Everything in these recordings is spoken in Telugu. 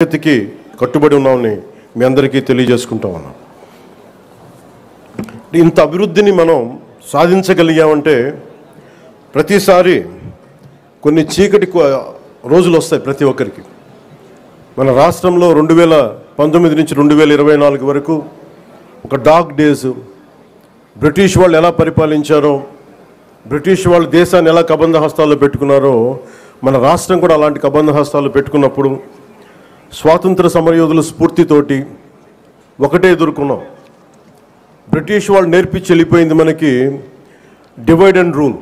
కి కట్టుబడి ఉన్నామని మీ అందరికీ తెలియజేసుకుంటా ఉన్నాం. ఇంత అభివృద్ధిని మనం సాధించగలిగామంటే ప్రతిసారి కొన్ని చీకటి రోజులు వస్తాయి ప్రతి ఒక్కరికి. మన రాష్ట్రంలో 2019 నుంచి 2024 వరకు ఒక డార్క్ డేస్. బ్రిటిష్ వాళ్ళు ఎలా పరిపాలించారో, బ్రిటిష్ వాళ్ళు దేశాన్ని ఎలా కబంధ హస్తాల్లో పెట్టుకున్నారో మన రాష్ట్రం కూడా అలాంటి కబంధ హస్తాలు పెట్టుకున్నప్పుడు స్వాతంత్ర సమరయోధుల స్ఫూర్తితోటి ఒకటే ఎదుర్కొన్నాం. బ్రిటిష్ వాళ్ళు నేర్పించి వెళ్ళిపోయింది మనకి డివైడ్ అండ్ రూల్,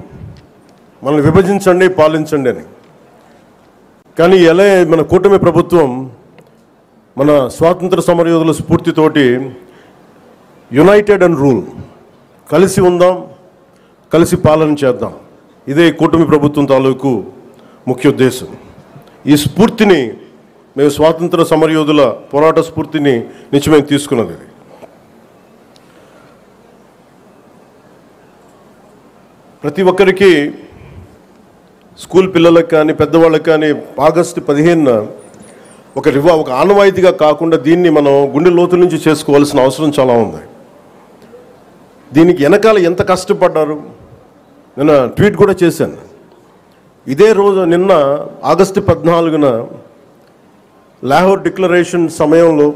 మనల్ని విభజించండి పాలించండి అని. కానీ ఎలా మన కూటమి ప్రభుత్వం మన స్వాతంత్ర సమరయోధుల స్ఫూర్తితోటి యునైటెడ్ అండ్ రూల్, కలిసి ఉందాం, కలిసి పాలన చేద్దాం, ఇదే కూటమి ప్రభుత్వం తాలూకు ముఖ్య ఉద్దేశం. ఈ స్ఫూర్తిని మేము స్వాతంత్ర సమరయోధుల పోరాట స్ఫూర్తిని నుంచి మేము తీసుకున్నది. ప్రతి ఒక్కరికి, స్కూల్ పిల్లలకు కానీ పెద్దవాళ్ళకి కానీ ఆగస్టు 15న ఒక ఆనవాయితీగా కాకుండా దీన్ని మనం గుండె లోతు నుంచి చేసుకోవాల్సిన అవసరం చాలా ఉంది. దీనికి వెనకాల ఎంత కష్టపడ్డారు నిన్న ట్వీట్ కూడా చేశాను. ఇదే రోజు నిన్న ఆగస్టు 14న లాహోర్ డిక్లరేషన్ సమయంలో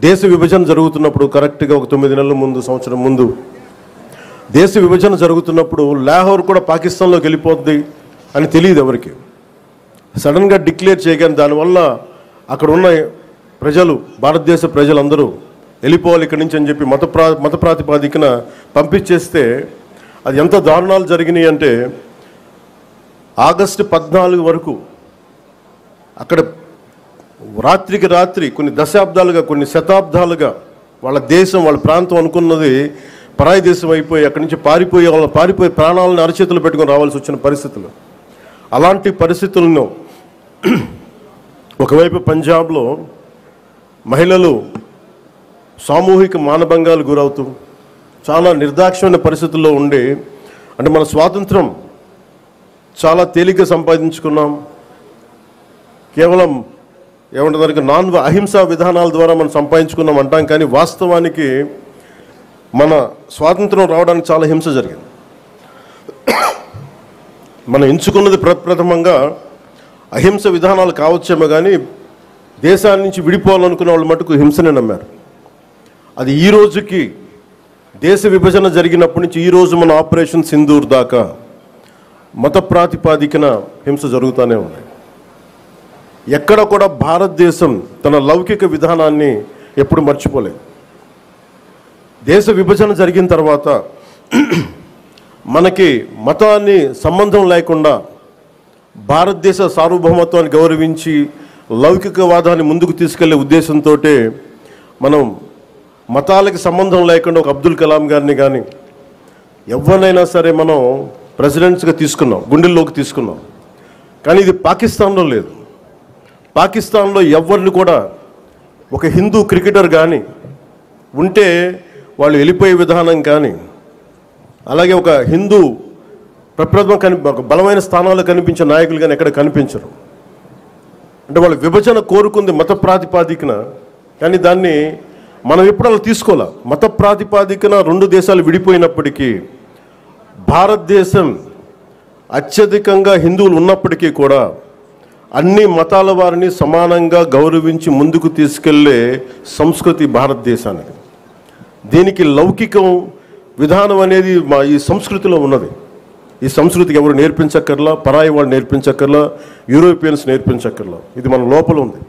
దేశ విభజన జరుగుతున్నప్పుడు, కరెక్ట్గా ఒక 9 నెలల ముందు, సంవత్సరం ముందు దేశ విభజన జరుగుతున్నప్పుడు లాహోర్ కూడా పాకిస్తాన్లోకి వెళ్ళిపోద్ది అని తెలియదు ఎవరికి. సడన్గా డిక్లేర్ చేయగానే దానివల్ల అక్కడ ఉన్న ప్రజలు, భారతదేశ ప్రజలందరూ వెళ్ళిపోవాలి ఇక్కడి నుంచి అని చెప్పి మత ప్రాతిపాదికన పంపించేస్తే అది ఎంత దారుణాలు జరిగినాయి అంటే ఆగస్టు 14 వరకు అక్కడ రాత్రికి రాత్రి కొన్ని దశాబ్దాలుగా, కొన్ని శతాబ్దాలుగా వాళ్ళ దేశం, వాళ్ళ ప్రాంతం అనుకున్నది పరాయి దేశం అయిపోయి అక్కడి నుంచి పారిపోయి ప్రాణాలను అరచేతులు పెట్టుకొని రావాల్సి వచ్చిన పరిస్థితులు. అలాంటి పరిస్థితులను ఒకవైపు పంజాబ్లో మహిళలు సామూహిక మానభంగాలు గురవుతూ చాలా నిర్దాక్షిణ్యమైన పరిస్థితుల్లో ఉండి, అంటే మన స్వాతంత్రం చాలా తేలిగ్గా సంపాదించుకున్నాం, కేవలం ఏమంటారు అహింసా విధానాల ద్వారా మనం సంపాదించుకున్నాం అంటాం. కానీ వాస్తవానికి మన స్వాతంత్రం రావడానికి చాలా హింస జరిగింది. మనం ఎంచుకున్నది ప్రప్రథమంగా అహింస విధానాలు కావచ్చేమో కానీ దేశాన్ని నుంచి విడిపోవాలనుకున్న వాళ్ళు మటుకు హింసనే నమ్మారు. అది ఈ రోజుకి, దేశ విభజన జరిగినప్పటి నుంచి ఈ రోజు మన ఆపరేషన్ సింధూర్ దాకా మత ప్రాతిపాదికన హింస జరుగుతూనే ఉంది. ఎక్కడ కూడా భారతదేశం తన లౌకిక విధానాన్ని ఎప్పుడు మర్చిపోలేదు. దేశ విభజన జరిగిన తర్వాత మనకి మతాన్ని సంబంధం లేకుండా భారతదేశ సార్వభౌమత్వాన్ని గౌరవించి లౌకికవాదాన్ని ముందుకు తీసుకెళ్లే ఉద్దేశంతో మనం మతాలకి సంబంధం లేకుండా ఒక అబ్దుల్ కలాం గారిని కానీ ఎవరినైనా సరే మనం ప్రెసిడెంట్స్గా తీసుకున్నాం, గుండెల్లోకి తీసుకున్నాం. కానీ ఇది పాకిస్తాన్లో లేదు. పాకిస్తాన్లో ఎవరిని కూడా ఒక హిందూ క్రికెటర్ కానీ ఉంటే వాళ్ళు వెళ్ళిపోయే విధానం కానీ, అలాగే ఒక హిందూ ఒక బలమైన స్థానాల్లో కనిపించే నాయకులు కానీ ఎక్కడ కనిపించరు. అంటే వాళ్ళు విభజన కోరుకుంది మత ప్రాతిపాదికన, కానీ దాన్ని మనం ఎప్పుడు అలా తీసుకోవాలి. మత ప్రాతిపాదికన 2 దేశాలు విడిపోయినప్పటికీ భారతదేశం అత్యధికంగా హిందువులు ఉన్నప్పటికీ కూడా అన్ని మతాల వారిని సమానంగా గౌరవించి ముందుకు తీసుకెళ్లే సంస్కృతి భారతదేశానికి. దీనికి లౌకికం విధానం అనేది ఈ సంస్కృతిలో ఉన్నది. ఈ సంస్కృతికి ఎవరు నేర్పించక్కర్లా, పరాయి వాళ్ళు నేర్పించక్కర్లా, యూరోపియన్స్ నేర్పించక్కర్లా, ఇది మన లోపల ఉంది.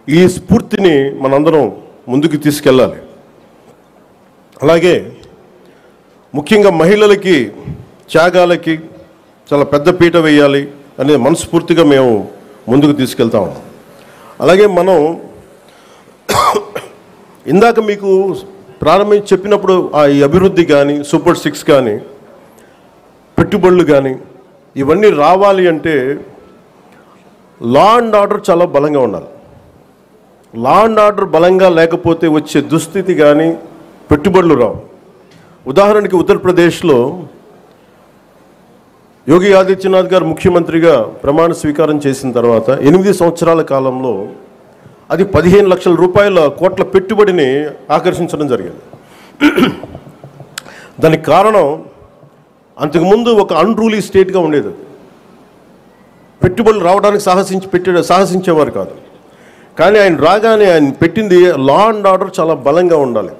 ఈ స్ఫూర్తిని మనందరం ముందుకు తీసుకెళ్ళాలి. అలాగే ముఖ్యంగా మహిళలకి, త్యాగాలకి చాలా పెద్ద పీట వేయాలి అనే మనస్ఫూర్తిగా మేము ముందుకు తీసుకెళ్తాము. అలాగే మనం ఇందాక మీకు ప్రారంభించి చెప్పినప్పుడు ఈ అభివృద్ధి కానీ, సూపర్ 6 కానీ, పెట్టుబడులు కానీ ఇవన్నీ రావాలి అంటే లా అండ్ ఆర్డర్ చాలా బలంగా ఉండాలి. లా అండ్ ఆర్డర్ బలంగా లేకపోతే వచ్చే దుస్థితి కానీ పెట్టుబడులు రావు. ఉదాహరణకి ఉత్తరప్రదేశ్లో యోగి ఆదిత్యనాథ్ గారు ముఖ్యమంత్రిగా ప్రమాణ స్వీకారం చేసిన తర్వాత 8 సంవత్సరాల కాలంలో అది 15 లక్షల రూపాయల కోట్ల పెట్టుబడిని ఆకర్షించడం జరిగింది. దానికి కారణం అంతకుముందు ఒక అన్రూలీ స్టేట్గా ఉండేది. పెట్టుబడులు రావడానికి సాహసించేవారు కాదు. కానీ ఆయన రాగానే ఆయన పెట్టింది లా అండ్ ఆర్డర్ చాలా బలంగా ఉండాలి.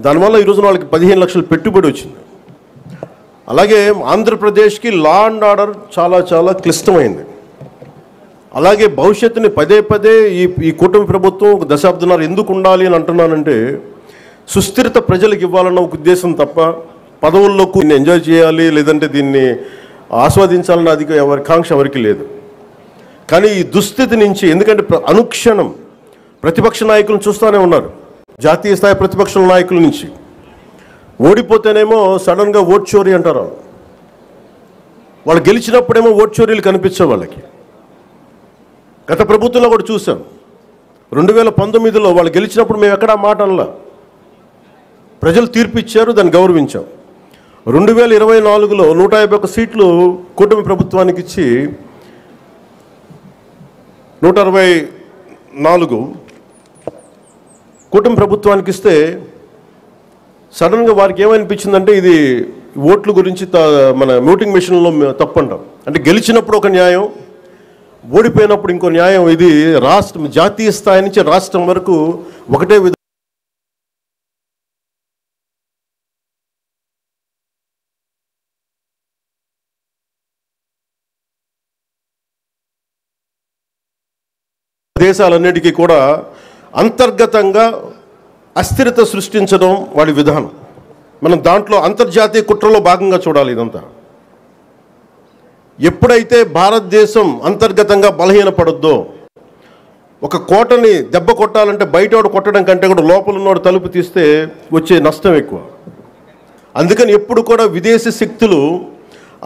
దానివల్ల ఈరోజు వాళ్ళకి 15 లక్షల పెట్టుబడి వచ్చింది. అలాగే ఆంధ్రప్రదేశ్కి లా అండ్ ఆర్డర్ చాలా చాలా క్లిష్టమైంది. అలాగే భవిష్యత్తుని పదే పదే ఈ కూటమి ప్రభుత్వం ఒక దశాబ్దన్నర ఎందుకు ఉండాలి అని అంటున్నానంటే, సుస్థిరత ప్రజలకు ఇవ్వాలన్న ఒక ఉద్దేశం తప్ప పదవుల్లో దీన్ని ఎంజాయ్ చేయాలి లేదంటే దీన్ని ఆస్వాదించాలన్న అది ఎవరి కాంక్ష ఎవరికి లేదు. కానీ ఈ దుస్థితి నుంచి, ఎందుకంటే అనుక్షణం ప్రతిపక్ష నాయకులను చూస్తూనే ఉన్నారు. జాతీయ స్థాయి ప్రతిపక్ష నాయకుల నుంచి ఓడిపోతేనేమో సడన్గా ఓట్ చోరీ అంటారు. వాళ్ళు గెలిచినప్పుడేమో ఓట్ చోరీలు కనిపించే వాళ్ళకి. గత ప్రభుత్వంలో కూడా చూసాం. 2019లో వాళ్ళు గెలిచినప్పుడు మేము ఎక్కడా మాట అనలా. ప్రజలు తీర్పు ఇచ్చారు, దాన్ని గౌరవించాం. 2024లో 151 సీట్లు కూటమి ప్రభుత్వానికి ఇచ్చి 164 కూటమి ప్రభుత్వానికి ఇస్తే సడన్గా వారికి ఏమనిపించిందంటే ఇది ఓట్ల గురించి మన ఓటింగ్ మెషిన్లో తప్పు అంటాం. అంటే గెలిచినప్పుడు ఒక న్యాయం, ఓడిపోయినప్పుడు ఇంకో న్యాయం. ఇది రాష్ట్రం, జాతీయ స్థాయి నుంచి రాష్ట్రం వరకు ఒకటే దేశాలన్నిటికీ కూడా అంతర్గతంగా అస్థిరత సృష్టించడం వాడి విధానం. మనం దాంట్లో అంతర్జాతీయ కుట్రలో భాగంగా చూడాలి ఇదంతా. ఎప్పుడైతే భారతదేశం అంతర్గతంగా బలహీనపడొద్దో, ఒక కోటని దెబ్బ కొట్టాలంటే బయటోడు కొట్టడం కంటే కూడా లోపల ఉన్నోడు తలుపు తీస్తే వచ్చే నష్టం ఎక్కువ. అందుకని ఎప్పుడు కూడా విదేశీ శక్తులు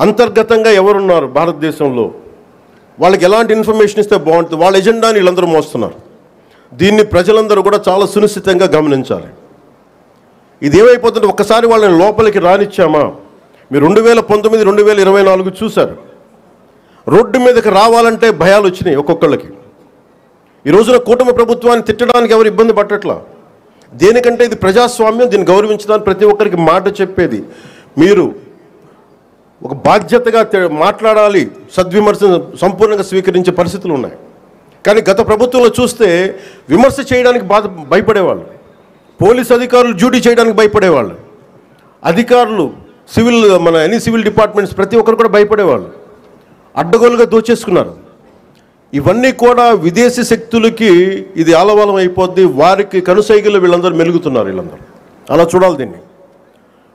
అంతర్గతంగా ఎవరున్నారు భారతదేశంలో, వాళ్ళకి ఎలాంటి ఇన్ఫర్మేషన్ ఇస్తే బాగుంటుంది, వాళ్ళ ఎజెండాని వీళ్ళందరూ మోస్తున్నారు. దీన్ని ప్రజలందరూ కూడా చాలా సునిశ్చితంగా గమనించాలి. ఇది ఏమైపోతుంటే ఒక్కసారి వాళ్ళని లోపలికి రానిచ్చామా, మీరు 2019, 2024 చూశారు. రోడ్డు మీదకి రావాలంటే భయాలు వచ్చినాయి ఒక్కొక్కళ్ళకి. ఈ రోజున కూటమి ప్రభుత్వాన్ని తిట్టడానికి ఎవరు ఇబ్బంది పట్టట్లా. దేనికంటే ఇది ప్రజాస్వామ్యం, దీన్ని గౌరవించడానికి ప్రతి ఒక్కరికి మాట చెప్పేది. మీరు ఒక బాధ్యతగా మాట్లాడాలి, సద్విమర్శను సంపూర్ణంగా స్వీకరించే పరిస్థితులు ఉన్నాయి. కానీ గత ప్రభుత్వంలో చూస్తే విమర్శ చేయడానికి భయపడేవాళ్ళు. పోలీస్ అధికారులు డ్యూటీ చేయడానికి భయపడేవాళ్ళు. అధికారులు ఎనీ సివిల్ డిపార్ట్మెంట్స్ ప్రతి ఒక్కరు కూడా భయపడేవాళ్ళు. అడ్డగోలుగా దోచేసుకున్నారు. ఇవన్నీ కూడా విదేశీ శక్తులకి ఇది ఆలవాలం అయిపోద్ది. వారికి కనుసైగలు వీళ్ళందరూ మెలుగుతున్నారు. వీళ్ళందరూ అలా చూడాలి దీన్ని.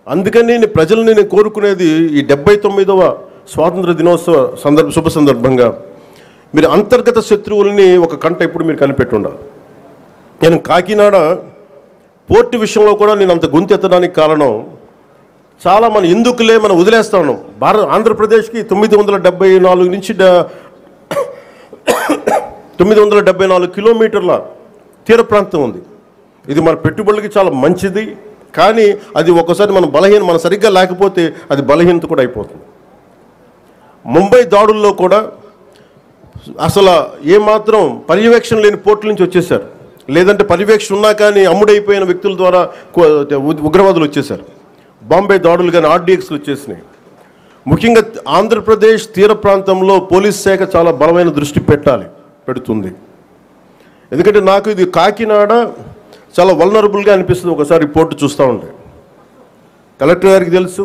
అందుకని ప్రజల్ని నేను కోరుకునేది, ఈ 79వ స్వాతంత్ర దినోత్సవ శుభ సందర్భంగా మీరు అంతర్గత శత్రువుల్ని ఒక కంట ఇప్పుడు మీరు కనిపెట్టి ఉండాలి. నేను కాకినాడ పోర్టు విషయంలో కూడా నేను అంత గొంతెత్తడానికి కారణం, చాలా మనం ఎందుకులే మనం వదిలేస్తా ఉన్నాం. ఆంధ్రప్రదేశ్కి 974 నుంచి 974 కిలోమీటర్ల తీర ప్రాంతం ఉంది. ఇది మన పెట్టుబడులకి చాలా మంచిది. కానీ అది ఒక్కోసారి మనం సరిగ్గా లేకపోతే అది బలహీనత కూడా అయిపోతుంది. ముంబై దాడుల్లో కూడా అసలు ఏమాత్రం పర్యవేక్షణ లేని పోర్టుల నుంచి వచ్చేసారు. లేదంటే పర్యవేక్షణ ఉన్నా కానీ అమ్ముడైపోయిన వ్యక్తుల ద్వారా ఉగ్రవాదులు వచ్చేసారు. బాంబే దాడులు కానీ ఆర్డీఎక్స్లు వచ్చేసినాయి. ముఖ్యంగా ఆంధ్రప్రదేశ్ తీర ప్రాంతంలో పోలీస్ శాఖ చాలా బలమైన దృష్టి పెడుతుంది. ఎందుకంటే నాకు ఇది కాకినాడ చాలా వల్నరబుల్గా అనిపిస్తుంది ఒకసారి పోర్టు చూస్తూ ఉంటే. కలెక్టర్ గారికి తెలుసు,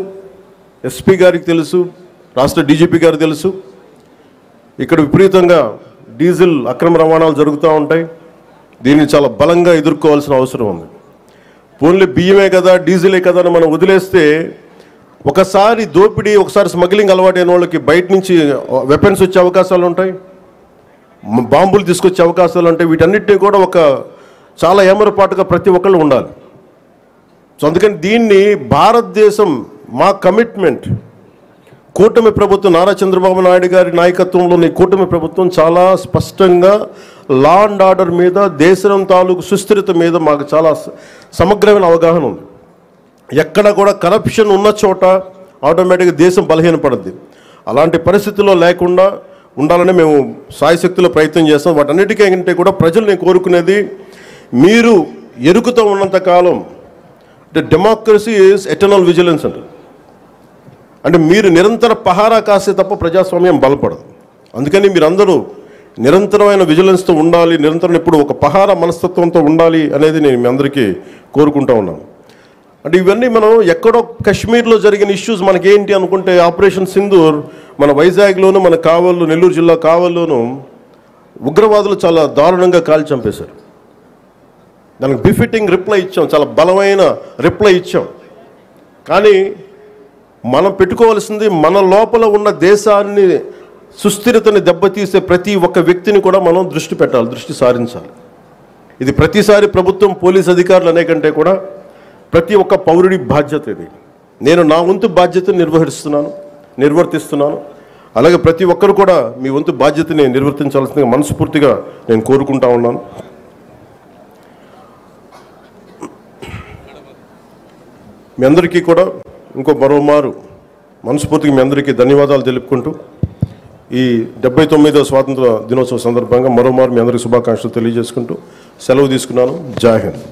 ఎస్పీ గారికి తెలుసు, రాష్ట్ర డీజీపీ గారికి తెలుసు. ఇక్కడ విపరీతంగా డీజిల్ అక్రమ రవాణాలు జరుగుతూ ఉంటాయి. దీన్ని చాలా బలంగా ఎదుర్కోవాల్సిన అవసరం ఉంది. పోన్లే బియ్యమే కదా, డీజిలే కదా అని మనం వదిలేస్తే ఒకసారి దోపిడీ, ఒకసారి స్మగ్లింగ్ అలవాటైన వాళ్ళకి బయట నుంచి వెపన్స్ వచ్చే అవకాశాలు ఉంటాయి, బాంబులు తీసుకొచ్చే అవకాశాలు ఉంటాయి. వీటన్నిటినీ కూడా చాలా ఏమరపాటుగా ప్రతి ఒక్కళ్ళు ఉండాలి. సో అందుకని దీన్ని భారతదేశం, మా కమిట్మెంట్, కూటమి ప్రభుత్వం, నారా చంద్రబాబు నాయుడు గారి నాయకత్వంలోని కూటమి ప్రభుత్వం చాలా స్పష్టంగా లా అండ్ ఆర్డర్ మీద, దేశం తాలూకు సుస్థిరత మీద మాకు చాలా సమగ్రమైన అవగాహన ఉంది. ఎక్కడ కూడా కరప్షన్ ఉన్న చోట ఆటోమేటిక్గా దేశం బలహీనపడుద్ది. అలాంటి పరిస్థితుల్లో లేకుండా ఉండాలని మేము సాయశక్తిలో ప్రయత్నం చేస్తాం. వాటన్నిటికంటే కూడా ప్రజలు నేను కోరుకునేది, మీరు ఎరుకుతో ఉన్నంతకాలం అంటే డెమోక్రసీ ఈజ్ ఎటర్నల్ విజిలెన్స్ అంటారు. అంటే మీరు నిరంతర పహారా కాస్తే తప్ప ప్రజాస్వామ్యం బలపడదు. అందుకని మీరందరూ నిరంతరమైన విజిలెన్స్తో ఉండాలి, నిరంతరం ఇప్పుడు ఒక పహారా మనస్తత్వంతో ఉండాలి అనేది నేను మీ అందరికీ కోరుకుంటా ఉన్నాను. అంటే ఇవన్నీ మనం ఎక్కడో కాశ్మీర్లో జరిగిన ఇష్యూస్ మనకేంటి అనుకుంటే, ఆపరేషన్ సింధూర్ మన వైజాగ్లోను, మన కావల్లో, నెల్లూరు జిల్లా కావల్లోనూ ఉగ్రవాదులు చాలా దారుణంగా కాల్చి చంపేశారు. దానికి బిఫిట్టింగ్ రిప్లై ఇచ్చాం, చాలా బలమైన రిప్లై ఇచ్చాం. కానీ మనం పెట్టుకోవాల్సింది, మన లోపల ఉన్న దేశాన్ని సుస్థిరతని దెబ్బతీసే ప్రతి ఒక్క వ్యక్తిని కూడా మనం దృష్టి పెట్టాలి, దృష్టి సారించాలి. ఇది ప్రతిసారి ప్రభుత్వం, పోలీస్ అధికారులు అనే కంటే కూడా ప్రతి ఒక్క పౌరుడి బాధ్యత ఇది. నేను నా వంతు బాధ్యతను నిర్వర్తిస్తున్నాను. అలాగే ప్రతి ఒక్కరు కూడా మీ వంతు బాధ్యతని నిర్వర్తించాల్సిందిగా మనస్ఫూర్తిగా నేను కోరుకుంటా ఉన్నాను. మీ అందరికీ కూడా మరోమారు మనస్ఫూర్తిగా మీ అందరికీ ధన్యవాదాలు తెలుపుకుంటూ, ఈ 79వ స్వాతంత్ర దినోత్సవం సందర్భంగా మరోమారు మీ అందరికీ శుభాకాంక్షలు తెలియజేసుకుంటూ సెలవు తీసుకున్నాను. జై హింద్.